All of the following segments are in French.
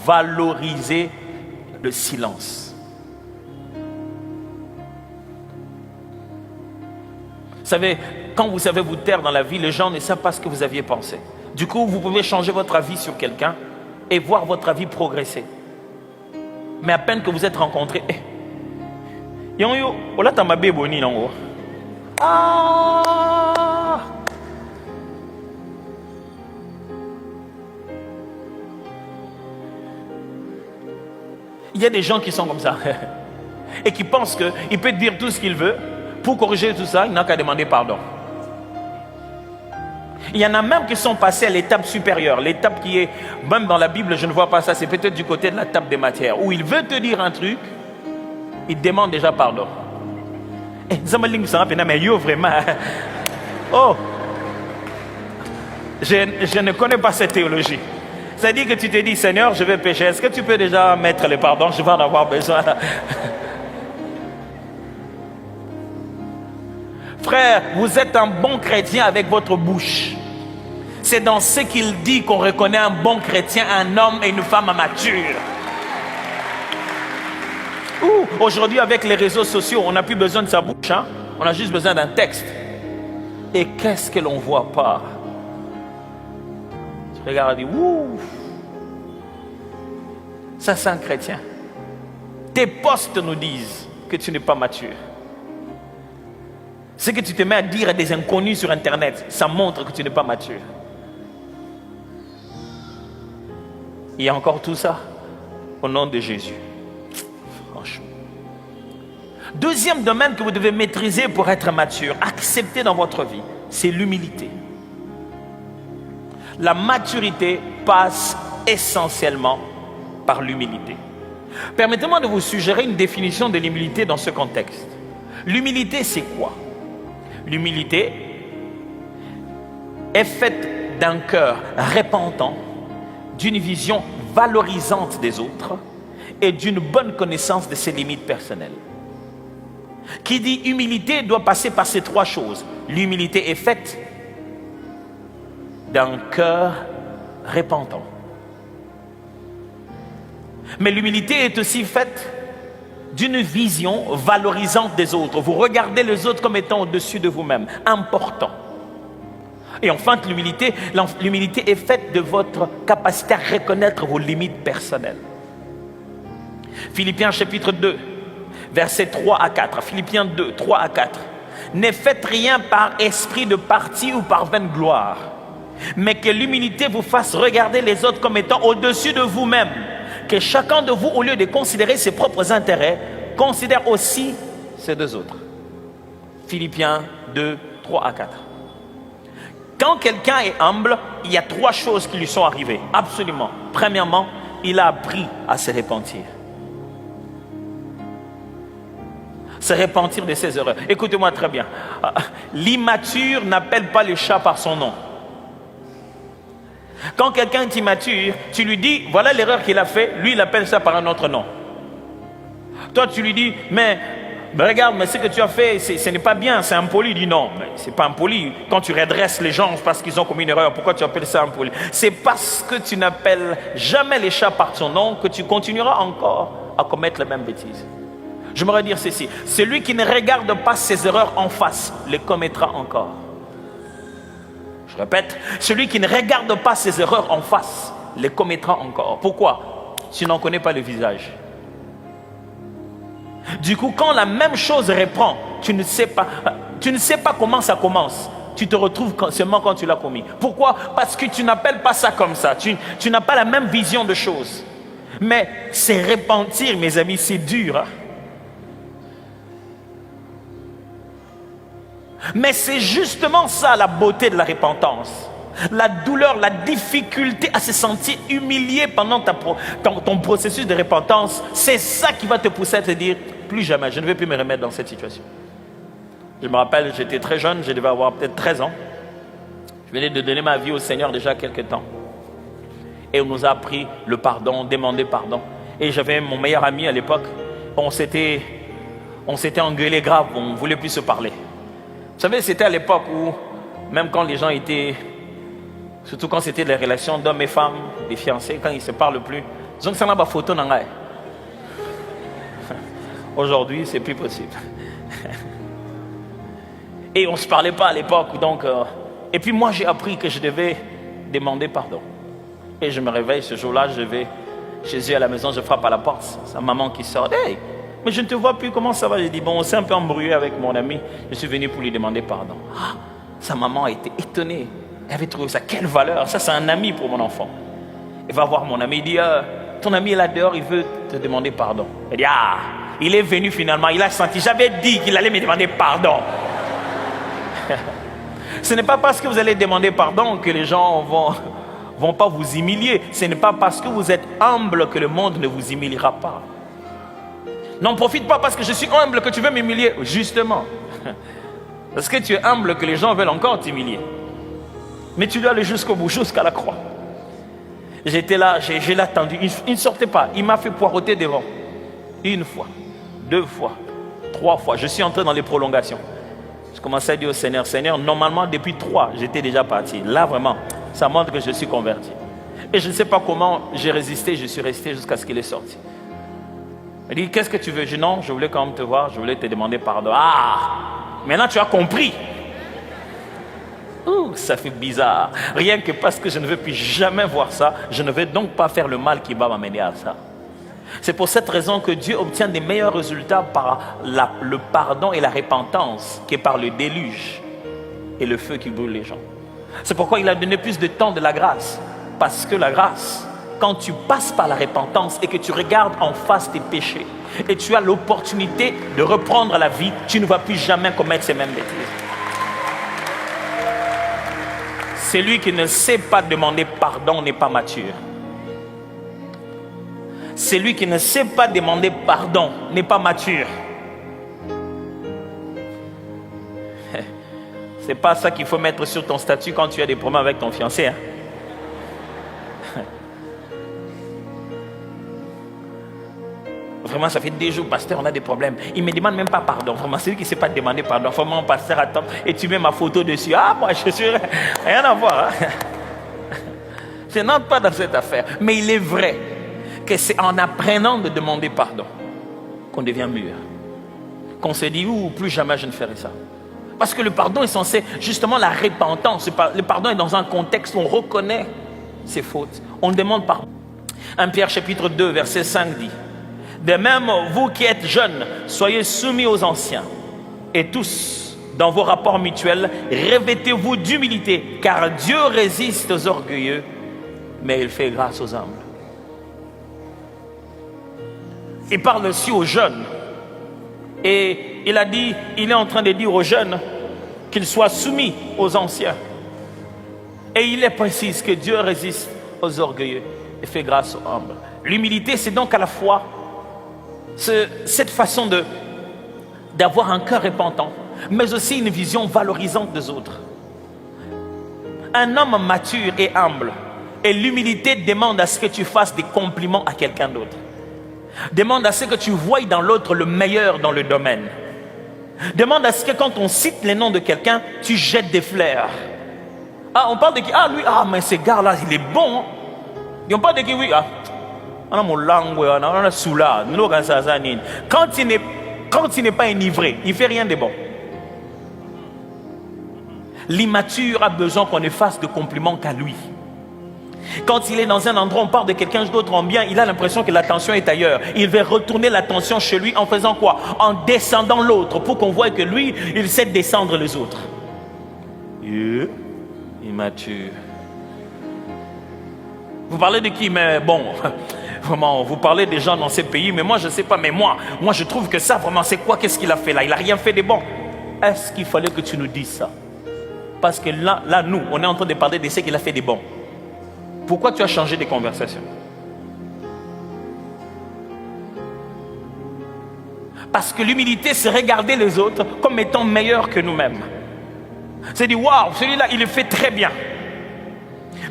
Valorisez le silence. Vous savez, quand vous savez vous taire dans la vie, les gens ne savent pas ce que vous aviez pensé. Du coup, vous pouvez changer votre avis sur quelqu'un et voir votre avis progresser. Mais à peine que vous êtes rencontrés, il y a des gens qui sont comme ça et qui pensent qu'il peut dire tout ce qu'il veut. Pour corriger tout ça, il n'a qu'à demander pardon. Il y en a même qui sont passés à l'étape supérieure, l'étape qui est, même dans la Bible, je ne vois pas ça, c'est peut-être du côté de la table des matières, où il veut te dire un truc, il demande déjà pardon. Mais yo, vraiment. Oh, je ne connais pas cette théologie. C'est-à-dire que tu te dis, Seigneur, je vais pécher, est-ce que tu peux déjà mettre le pardon, je vais en avoir besoin. Frère, vous êtes un bon chrétien avec votre bouche. C'est dans ce qu'il dit qu'on reconnaît un bon chrétien, un homme et une femme mature. Aujourd'hui, avec les réseaux sociaux, on n'a plus besoin de sa bouche. Hein? On a juste besoin d'un texte. Et qu'est-ce que l'on ne voit pas? Tu regardes et dis, ouh, ça c'est un chrétien. Tes posts nous disent que tu n'es pas mature. Ce que tu te mets à dire à des inconnus sur Internet, ça montre que tu n'es pas mature. Il y a encore tout ça au nom de Jésus. Franchement. Deuxième domaine que vous devez maîtriser pour être mature, accepter dans votre vie, c'est l'humilité. La maturité passe essentiellement par l'humilité. Permettez-moi de vous suggérer une définition de l'humilité dans ce contexte. L'humilité, c'est quoi? L'humilité est faite d'un cœur repentant, d'une vision valorisante des autres et d'une bonne connaissance de ses limites personnelles. Qui dit humilité doit passer par ces trois choses. L'humilité est faite d'un cœur repentant. Mais l'humilité est aussi faite d'une vision valorisante des autres. Vous regardez les autres comme étant au-dessus de vous-même, important. Et enfin, l'humilité est faite de votre capacité à reconnaître vos limites personnelles. Philippiens chapitre 2, versets 3 à 4. Philippiens 2, 3 à 4. Ne faites rien par esprit de parti ou par vaine gloire, mais que l'humilité vous fasse regarder les autres comme étant au-dessus de vous-même. Que chacun de vous, au lieu de considérer ses propres intérêts, considère aussi ceux des autres. Philippiens 2, 3 à 4. Quand quelqu'un est humble, il y a trois choses qui lui sont arrivées. Absolument. Premièrement, il a appris à se repentir. Se repentir de ses erreurs. Écoutez-moi très bien. L'immature n'appelle pas le chat par son nom. Quand quelqu'un est immature, tu lui dis, voilà l'erreur qu'il a fait, lui il appelle ça par un autre nom. Toi tu lui dis, mais regarde, mais ce que tu as fait, ce n'est pas bien, c'est impoli. Il dit non, mais c'est pas impoli. Quand tu redresses les gens parce qu'ils ont commis une erreur, pourquoi tu appelles ça impoli? C'est parce que tu n'appelles jamais les chats par son nom que tu continueras encore à commettre les mêmes bêtises. J'aimerais dire ceci, celui qui ne regarde pas ses erreurs en face, les commettra encore. Je répète, celui qui ne regarde pas ses erreurs en face, les commettra encore. Pourquoi? Tu n'en connais pas le visage. Du coup, quand la même chose reprend, tu ne sais pas comment ça commence. Tu te retrouves seulement quand tu l'as commis. Pourquoi? Parce que tu n'appelles pas ça comme ça. Tu n'as pas la même vision de choses. Mais c'est repentir, mes amis, c'est dur. Hein? Mais c'est justement ça la beauté de la repentance. La douleur, la difficulté à se sentir humilié pendant ton processus de repentance, c'est ça qui va te pousser à te dire, plus jamais, je ne vais plus me remettre dans cette situation. Je me rappelle, j'étais très jeune, je devais avoir peut-être 13 ans. Je venais de donner ma vie au Seigneur déjà quelques temps. Et on nous a appris le pardon, demander pardon. Et j'avais mon meilleur ami à l'époque, on s'était engueulé grave, on ne voulait plus se parler. Vous savez, c'était à l'époque où, même quand les gens étaient, surtout quand c'était des relations d'hommes et femmes, des fiancés, quand ils ne se parlent plus, Donc ça n'a pas photo dans l'air. Aujourd'hui, c'est plus possible. Et on ne se parlait pas à l'époque. Donc, et puis moi, j'ai appris que je devais demander pardon. Et je me réveille ce jour-là, je vais chez eux à la maison, je frappe à la porte. Sa maman qui sort. Hey, mais je ne te vois plus, comment ça va? J'ai dit, bon, on s'est un peu embrouillé avec mon ami. Je suis venu pour lui demander pardon. Ah, sa maman a été étonnée. Elle avait trouvé ça. Quelle valeur! Ça, c'est un ami pour mon enfant. Il va voir mon ami, il dit, ton ami est là dehors, il veut te demander pardon. Elle dit, ah, il est venu finalement, il a senti. J'avais dit qu'il allait me demander pardon. Ce n'est pas parce que vous allez demander pardon que les gens vont pas vous humilier. Ce n'est pas parce que vous êtes humble que le monde ne vous humiliera pas. N'en profite pas parce que je suis humble que tu veux m'humilier. Justement. Parce que tu es humble que les gens veulent encore t'humilier. Mais tu dois aller jusqu'au bout, jusqu'à la croix. J'étais là, j'ai attendu. Il ne sortait pas. Il m'a fait poireauter devant. Une fois, 2 fois, 3 fois. Je suis entré dans les prolongations. Je commençais à dire au Seigneur, Seigneur, normalement depuis 3, j'étais déjà parti. Là vraiment, ça montre que je suis converti. Et je ne sais pas comment j'ai résisté, je suis resté jusqu'à ce qu'il est sorti. Il dit, qu'est-ce que tu veux? Je dis, non, je voulais quand même te voir, je voulais te demander pardon. Ah, maintenant tu as compris. Ouh, ça fait bizarre. Rien que parce que je ne veux plus jamais voir ça, je ne vais donc pas faire le mal qui va m'amener à ça. C'est pour cette raison que Dieu obtient des meilleurs résultats par le pardon et la repentance que par le déluge et le feu qui brûle les gens. C'est pourquoi il a donné plus de temps de la grâce. Parce que la grâce, quand tu passes par la repentance et que tu regardes en face tes péchés et tu as l'opportunité de reprendre la vie, tu ne vas plus jamais commettre ces mêmes bêtises. Celui qui ne sait pas demander pardon n'est pas mature. Celui qui ne sait pas demander pardon n'est pas mature. C'est pas ça qu'il faut mettre sur ton statut quand tu as des problèmes avec ton fiancé. Hein? Vraiment, ça fait des jours, pasteur, on a des problèmes. Il ne me demande même pas pardon. Vraiment, c'est lui qui ne sait pas demander pardon. Vraiment, pasteur, attends, et tu mets ma photo dessus. Ah, moi, je suis... Rien à voir. Hein? Je n'entre pas dans cette affaire. Mais il est vrai que c'est en apprenant de demander pardon qu'on devient mûr. Qu'on se dit, plus jamais je ne ferai ça. Parce que le pardon est censé, justement, la repentance. Le pardon est dans un contexte où on reconnaît ses fautes. On demande pardon. 1 Pierre chapitre 2, verset 5 dit, de même, vous qui êtes jeunes, soyez soumis aux anciens. Et tous, dans vos rapports mutuels, revêtez-vous d'humilité, car Dieu résiste aux orgueilleux, mais il fait grâce aux humbles. Il parle aussi aux jeunes. Et il est en train de dire aux jeunes qu'ils soient soumis aux anciens. Et il est précise que Dieu résiste aux orgueilleux et fait grâce aux humbles. L'humilité, c'est donc à la fois cette façon d'avoir un cœur repentant, mais aussi une vision valorisante des autres. Un homme mature et humble, et l'humilité demande à ce que tu fasses des compliments à quelqu'un d'autre. Demande à ce que tu voies dans l'autre le meilleur dans le domaine. Demande à ce que quand on cite les noms de quelqu'un, tu jettes des fleurs. Ah, on parle de qui? Ah, lui, ah, mais ce gars-là, il est bon. Hein? Et on parle de qui? Oui, ah. On a mon langue, on a soula. Quand il n'est pas enivré, il ne fait rien de bon. L'immature a besoin qu'on ne fasse de compliments qu'à lui. Quand il est dans un endroit, on parle de quelqu'un d'autre en bien, il a l'impression que l'attention est ailleurs. Il veut retourner l'attention chez lui en faisant quoi? En descendant l'autre pour qu'on voie que lui, il sait descendre les autres. Immature. Vous parlez de qui? Mais bon, vraiment, vous parlez des gens dans ces pays, mais moi je ne sais pas, mais moi je trouve que ça, vraiment, c'est quoi? Qu'est-ce qu'il a fait là? Il n'a rien fait de bon. Est-ce qu'il fallait que tu nous dises ça? Parce que là, nous, on est en train de parler de ce qu'il a fait de bon. Pourquoi tu as changé de conversation? Parce que l'humilité, c'est regarder les autres comme étant meilleurs que nous-mêmes. C'est dire, waouh, celui-là, il le fait très bien.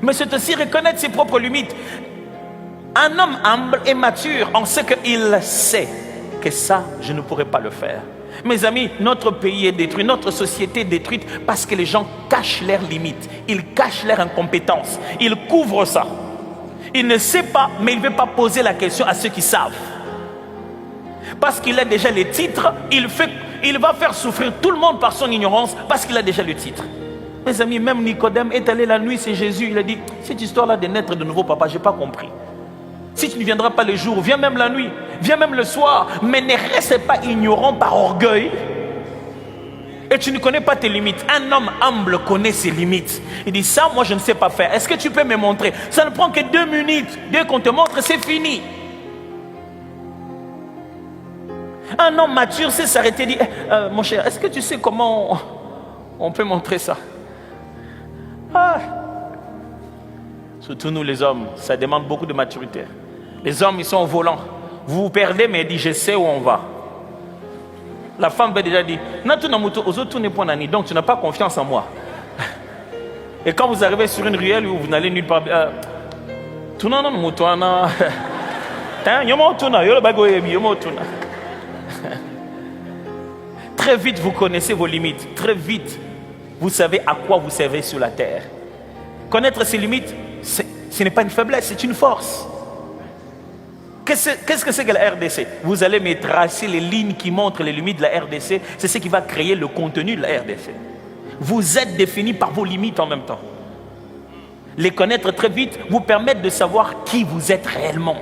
Mais c'est aussi reconnaître ses propres limites. Un homme humble et mature en ce qu'il sait que ça, je ne pourrais pas le faire. Mes amis, notre pays est détruit, notre société est détruite parce que les gens cachent leurs limites, ils cachent leurs incompétences, ils couvrent ça. Il ne sait pas, mais il ne veut pas poser la question à ceux qui savent. Parce qu'il a déjà les titres, il va faire souffrir tout le monde par son ignorance parce qu'il a déjà le titre. Mes amis, même Nicodème est allé la nuit, c'est Jésus. Il a dit, cette histoire-là de naître de nouveau, papa, je n'ai pas compris. Si tu ne viendras pas le jour, viens même la nuit, viens même le soir, mais ne reste pas ignorant par orgueil. Et tu ne connais pas tes limites. Un homme humble connaît ses limites. Il dit, ça, moi, je ne sais pas faire. Est-ce que tu peux me montrer? Ça ne prend que 2 minutes. Dès qu'on te montre, c'est fini. Un homme mature sait s'arrêter et dire, mon cher, est-ce que tu sais comment on peut montrer ça? Surtout nous les hommes, ça demande beaucoup de maturité. Les hommes, ils sont au volant. Vous vous perdez, mais il dit, je sais où on va. La femme va déjà dire, donc tu n'as pas confiance en moi. Et quand vous arrivez sur une ruelle où vous n'allez nulle part, très vite vous connaissez vos limites. Très vite vous savez à quoi vous servez sur la terre. Connaître ses limites, ce n'est pas une faiblesse, c'est une force. Qu'est-ce que c'est que la RDC? Vous allez me tracer les lignes qui montrent les limites de la RDC. C'est ce qui va créer le contenu de la RDC. Vous êtes défini par vos limites en même temps. Les connaître très vite vous permettent de savoir qui vous êtes réellement.